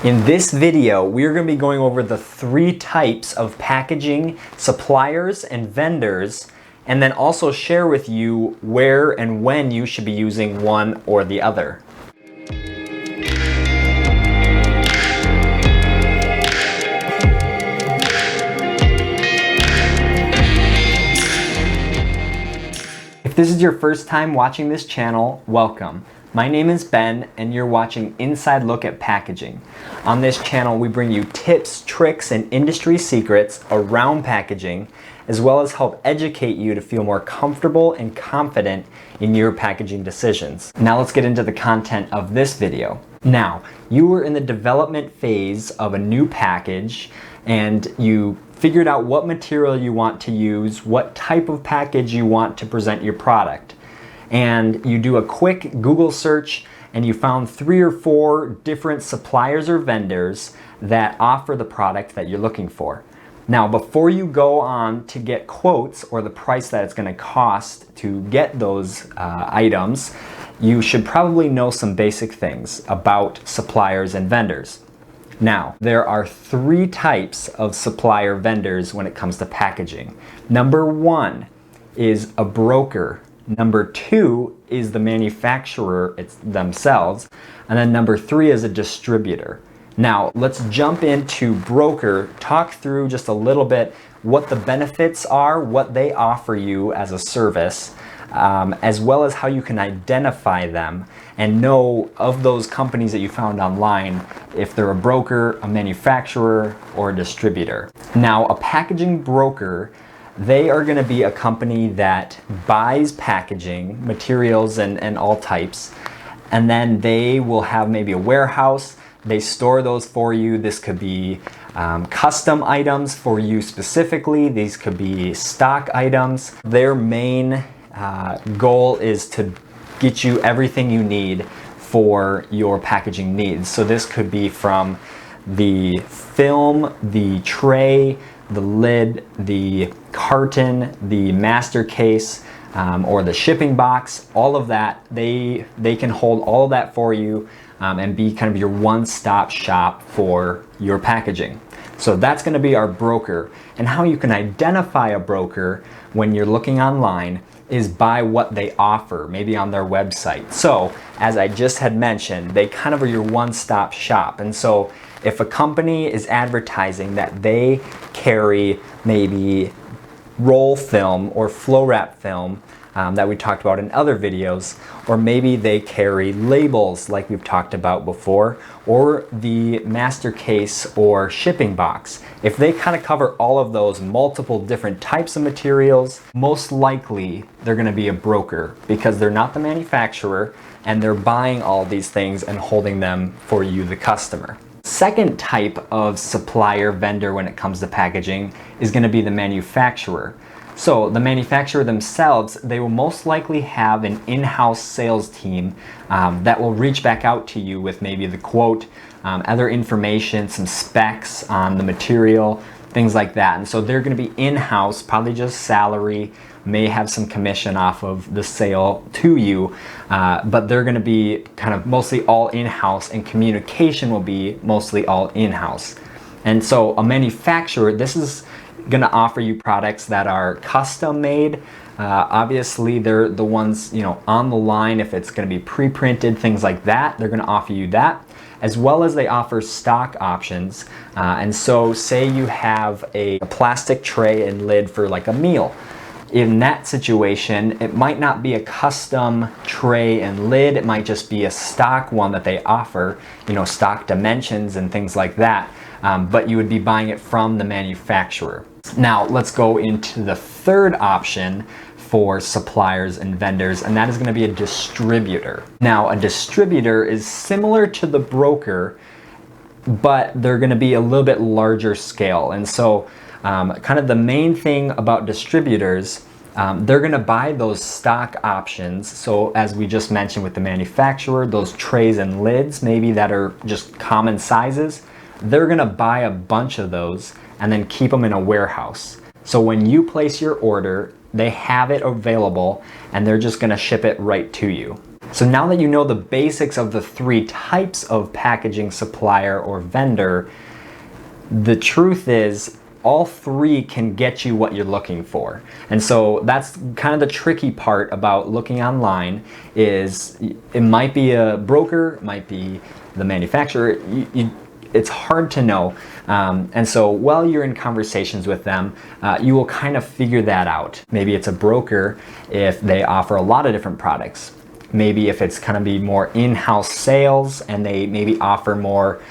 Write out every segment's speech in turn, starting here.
In this video, we're going to be going over the 3 types of packaging suppliers and vendors, and then also share with you where and when you should be using one or the other. If this is your first time watching this channel, welcome. My name is Ben and you're watching Inside Look at Packaging. On this channel we bring you tips, tricks, and industry secrets around packaging, as well as help educate you to feel more comfortable and confident in your packaging decisions. Now let's get into the content of this video. Now, you were in the development phase of a new package and you figured out what material you want to use, what type of package you want to present your product. And you do a quick Google search and you found 3 or 4 different suppliers or vendors that offer the product that you're looking for. Now, before you go on to get quotes or the price that it's going to cost to get those items, you should probably know some basic things about suppliers and vendors. Now, there are 3 types of supplier vendors when it comes to packaging. Number 1 is a broker. Number 2 is the manufacturer themselves. And then number 3 is a distributor. Now, let's jump into broker, talk through just a little bit what the benefits are, what they offer you as a service, as well as how you can identify them and know of those companies that you found online if they're a broker, a manufacturer, or a distributor. Now, a packaging broker, they are going to be a company that buys packaging materials and all types, and then they will have maybe a warehouse. They store those for you. This could be custom items for you specifically. These could be stock items. Their main goal is to get you everything you need for your packaging needs. So this could be from the film, the tray, the lid, the carton, the master case, or the shipping box. All of that, they can hold all of that for you and be kind of your one-stop shop for your packaging. So that's going to be our broker. And how you can identify a broker when you're looking online is by what they offer, maybe on their website. So as I just had mentioned, they kind of are your one-stop shop. And so if a company is advertising that they carry maybe roll film or flow wrap film that we talked about in other videos, or maybe they carry labels like we've talked about before, or the master case or shipping box. If they kind of cover all of those multiple different types of materials, most likely they're going to be a broker because they're not the manufacturer and they're buying all these things and holding them for you, the customer. Second type of supplier vendor when it comes to packaging is going to be the manufacturer. So the manufacturer themselves, they will most likely have an in-house sales team that will reach back out to you with maybe the quote, other information, some specs on the material, things like that. And so they're going to be in-house, probably just salary, may have some commission off of the sale to you, but they're going to be kind of mostly all in-house, and communication will be mostly all in-house. And so a manufacturer, this is going to offer you products that are custom made. Obviously they're the ones, on the line. If it's going to be pre-printed, things like that, they're going to offer you that, as well as they offer stock options. And so say you have a plastic tray and lid for like a meal. In that situation, it might not be a custom tray and lid. It might just be a stock one that they offer, stock dimensions and things like that. But you would be buying it from the manufacturer. Now let's go into the third option for suppliers and vendors, and that is going to be a distributor. Now, a distributor is similar to the broker, but they're going to be a little bit larger scale. And so kind of the main thing about distributors, they're going to buy those stock options. So as we just mentioned with the manufacturer, those trays and lids maybe that are just common sizes, they're going to buy a bunch of those and then keep them in a warehouse. So when you place your order, they have it available and they're just going to ship it right to you. So now that you know the basics of the three types of packaging supplier or vendor, the truth is all three can get you what you're looking for. And so that's kind of the tricky part about looking online is it might be a broker, it might be the manufacturer. It's hard to know. And so while you're in conversations with them, you will kind of figure that out. Maybe it's a broker if they offer a lot of different products. Maybe if it's kind of be more in-house sales and they maybe offer more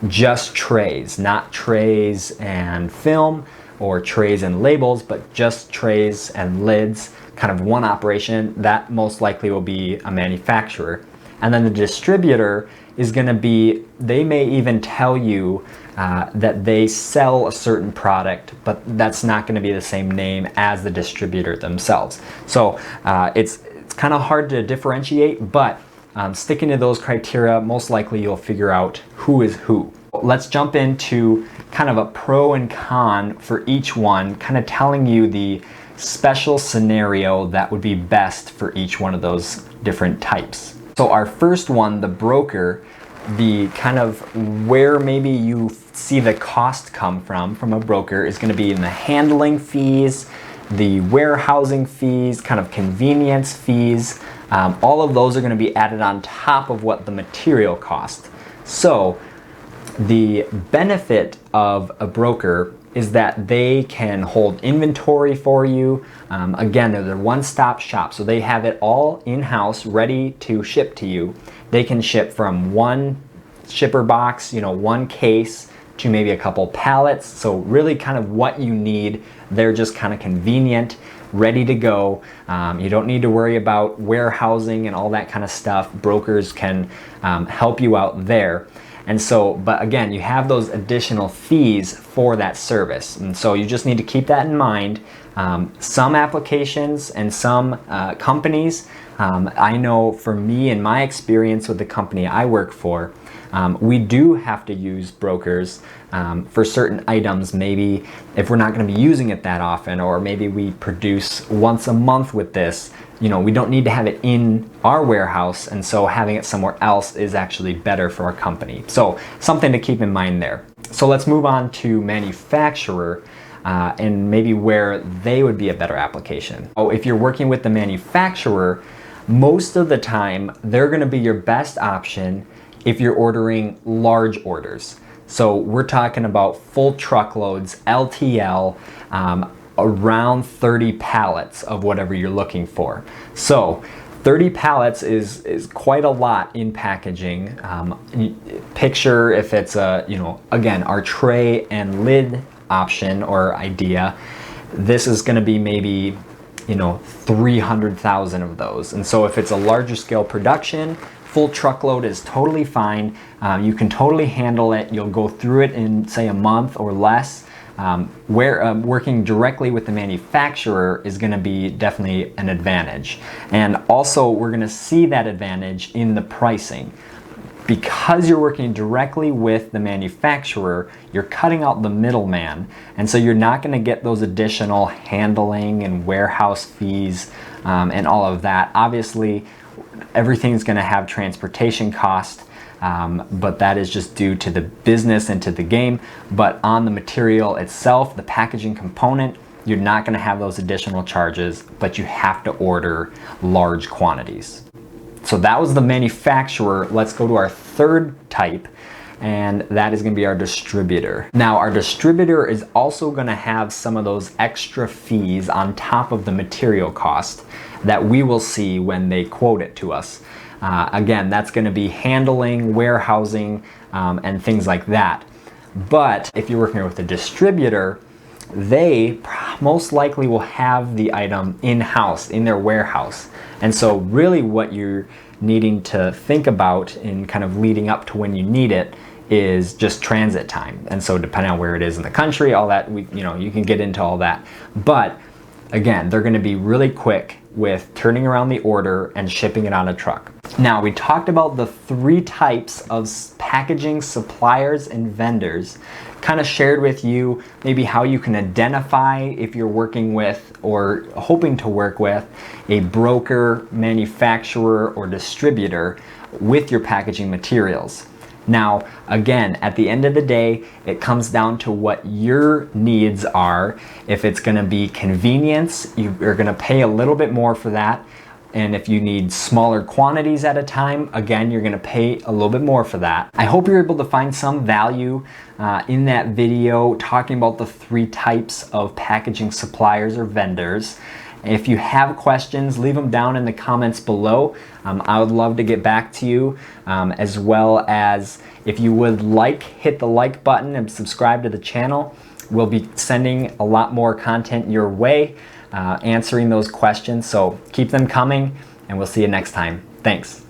just trays, not trays and film or trays and labels, but just trays and lids, kind of one operation. That most likely will be a manufacturer. And then the distributor is going to be, they may even tell you that they sell a certain product, but that's not going to be the same name as the distributor themselves. So it's kind of hard to differentiate, but sticking to those criteria, most likely you'll figure out who is who. Let's jump into kind of a pro and con for each one, kind of telling you the special scenario that would be best for each one of those different types. So our first one, the broker, the kind of where maybe you see the cost come from a broker is going to be in the handling fees, the warehousing fees, kind of convenience fees. All of those are going to be added on top of what the material cost. So the benefit of a broker is that they can hold inventory for you. Again, they're one-stop shop, so they have it all in-house ready to ship to you. They can ship from one shipper box, one case, to maybe a couple pallets. So really kind of what you need. They're just kind of convenient, ready to go. You don't need to worry about warehousing and all that kind of stuff. Brokers can help you out there. And so, but again, you have those additional fees for that service. And so you just need to keep that in mind. Some applications and some companies, I know for me and my experience with the company I work for, we do have to use brokers for certain items. Maybe if we're not going to be using it that often, or maybe we produce once a month with this, we don't need to have it in our warehouse, and so having it somewhere else is actually better for our company. So something to keep in mind there. So let's move on to manufacturer and maybe where they would be a better application. Oh, if you're working with the manufacturer, most of the time they're going to be your best option if you're ordering large orders. So we're talking about full truckloads, LTL, around 30 pallets of whatever you're looking for. So 30 pallets is quite a lot in packaging. Picture if it's again, our tray and lid option or idea, this is going to be maybe 300,000 of those. And so if it's a larger scale production, full truckload is totally fine. You can totally handle it. You'll go through it in, say, a month or less. Working directly with the manufacturer is going to be definitely an advantage. And also, we're going to see that advantage in the pricing. Because you're working directly with the manufacturer, you're cutting out the middleman. And so you're not going to get those additional handling and warehouse fees and all of that. Obviously, everything's going to have transportation cost, but that is just due to the business and to the game. But on the material itself, the packaging component, you're not going to have those additional charges, but you have to order large quantities. So that was the manufacturer. Let's go to our third type, and that is going to be our distributor. Now, our distributor is also going to have some of those extra fees on top of the material cost that we will see when they quote it to us. Again, that's going to be handling, warehousing, and things like that. But if you're working with a distributor, they most likely will have the item in-house, in their warehouse. And so really what you're needing to think about in kind of leading up to when you need it is just transit time. And so depending on where it is in the country, all that, you can get into all that. But again, they're going to be really quick with turning around the order and shipping it on a truck. Now, we talked about the three types of packaging suppliers and vendors, kind of shared with you maybe how you can identify if you're working with or hoping to work with a broker, manufacturer, or distributor with your packaging materials. Now, again, at the end of the day, it comes down to what your needs are. If it's going to be convenience, you're going to pay a little bit more for that. And if you need smaller quantities at a time, again, you're going to pay a little bit more for that. I hope you're able to find some value in that video talking about the 3 types of packaging suppliers or vendors. If you have questions, leave them down in the comments below. I would love to get back to you, as well as if you would hit the like button and subscribe to the channel. We'll be sending a lot more content your way, answering those questions. So keep them coming, and we'll see you next time. Thanks.